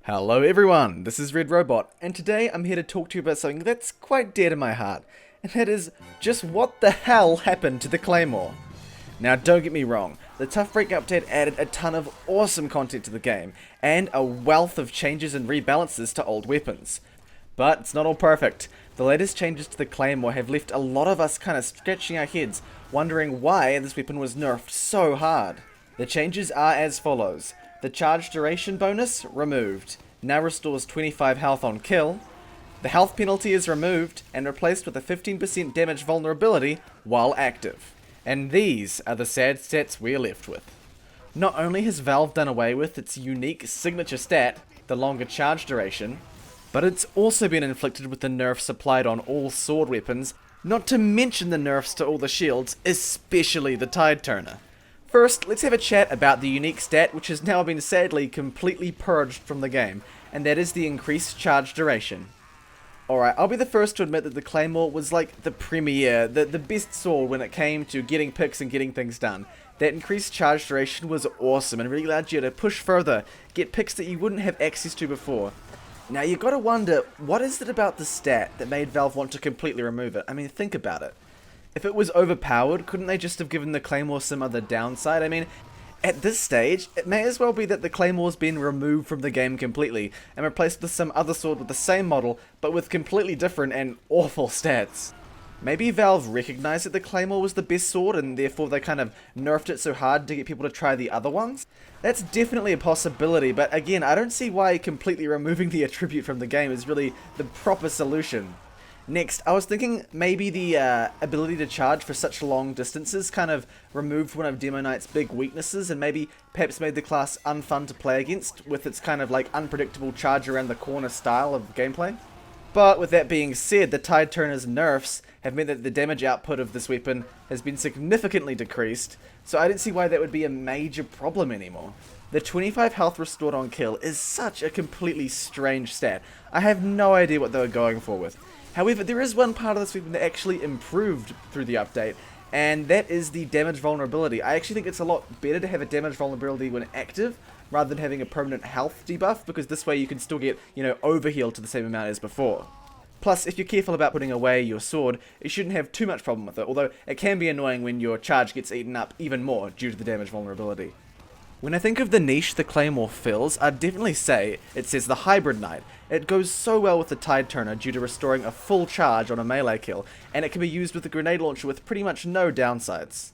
Hello everyone, this is Red Robot, and today I'm here to talk to you about something that's quite dear to my heart, and that is just what the hell happened to the Claymore. Now don't get me wrong, the Tough Break update added a ton of awesome content to the game, and a wealth of changes and rebalances to old weapons. But it's not all perfect. The latest changes to the Claymore have left a lot of us kind of scratching our heads, wondering why this weapon was nerfed so hard. The changes are as follows. The charge duration bonus, removed. Now restores 25 health on kill. The health penalty is removed and replaced with a 15% damage vulnerability while active. And these are the sad stats we're left with. Not only has Valve done away with its unique signature stat, the longer charge duration, but it's also been inflicted with the nerfs applied on all sword weapons, not to mention the nerfs to all the shields, especially the Tide Turner. First, let's have a chat about the unique stat which has now been sadly completely purged from the game, and that is the increased charge duration. Alright, I'll be the first to admit that the Claymore was like the premier, the best sword when it came to getting picks and getting things done. That increased charge duration was awesome and really allowed you to push further, get picks that you wouldn't have access to before. Now you gotta wonder, what is it about the stat that made Valve want to completely remove it? I mean, think about it. If it was overpowered, couldn't they just have given the Claymore some other downside? I mean, at this stage, it may as well be that the Claymore's been removed from the game completely and replaced with some other sword with the same model, but with completely different and awful stats. Maybe Valve recognized that the Claymore was the best sword and therefore they kind of nerfed it so hard to get people to try the other ones? That's definitely a possibility, but again, I don't see why completely removing the attribute from the game is really the proper solution. Next, I was thinking maybe the ability to charge for such long distances kind of removed one of Demo Knight's big weaknesses and maybe perhaps made the class unfun to play against with its kind of like unpredictable charge around the corner style of gameplay. But with that being said, the Tide Turner's nerfs have meant that the damage output of this weapon has been significantly decreased, so I don't see why that would be a major problem anymore. The 25 health restored on kill is such a completely strange stat. I have no idea what they were going for with. However, there is one part of this weapon that actually improved through the update, and that is the damage vulnerability. I actually think it's a lot better to have a damage vulnerability when active, rather than having a permanent health debuff, because this way you can still get, overhealed to the same amount as before. Plus, if you're careful about putting away your sword, you shouldn't have too much problem with it, although it can be annoying when your charge gets eaten up even more due to the damage vulnerability. When I think of the niche the Claymore fills, I'd definitely say it says the Hybrid Knight. It goes so well with the Tide Turner due to restoring a full charge on a melee kill, and it can be used with the grenade launcher with pretty much no downsides.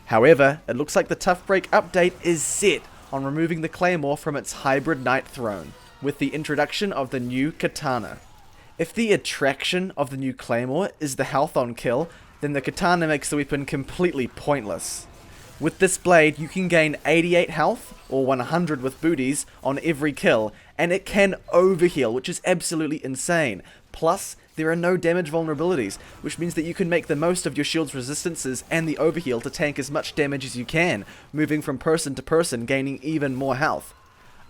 However, it looks like the Tough Break update is set on removing the Claymore from its Hybrid Knight throne, with the introduction of the new Katana. If the attraction of the new Claymore is the health on kill, then the Katana makes the weapon completely pointless. With this blade, you can gain 88 health, or 100 with booties, on every kill, and it can overheal, which is absolutely insane. Plus, there are no damage vulnerabilities, which means that you can make the most of your shield's resistances and the overheal to tank as much damage as you can, moving from person to person, gaining even more health.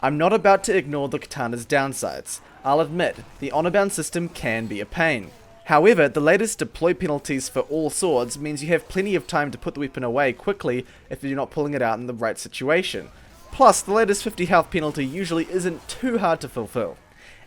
I'm not about to ignore the Katana's downsides. I'll admit, the honor-bound system can be a pain. However, the latest deploy penalties for all swords means you have plenty of time to put the weapon away quickly if you're not pulling it out in the right situation. Plus, the latest 50 health penalty usually isn't too hard to fulfill.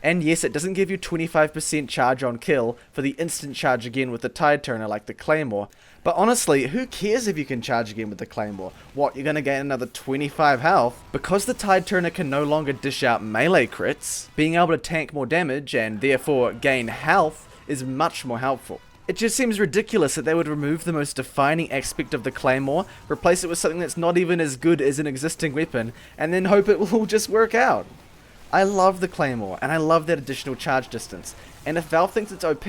And yes, it doesn't give you 25% charge on kill for the instant charge again with the Tide Turner like the Claymore, but honestly, who cares if you can charge again with the Claymore? What, you're gonna gain another 25 health? Because the Tide Turner can no longer dish out melee crits, being able to tank more damage and therefore gain health is much more helpful. It just seems ridiculous that they would remove the most defining aspect of the Claymore, replace it with something that's not even as good as an existing weapon, and then hope it will just work out. I love the Claymore, and I love that additional charge distance, and if Valve thinks it's OP,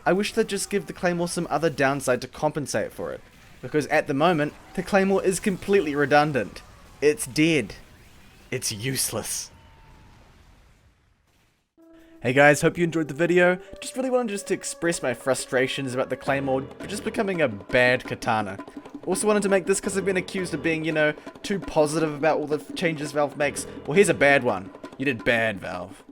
I wish they'd just give the Claymore some other downside to compensate for it. Because at the moment, the Claymore is completely redundant. It's dead. It's useless. Hey guys, hope you enjoyed the video. Just really wanted to express my frustrations about the Claymore just becoming a bad katana. Also wanted to make this because I've been accused of being, too positive about all the changes Valve makes. Well, here's a bad one. You did bad, Valve.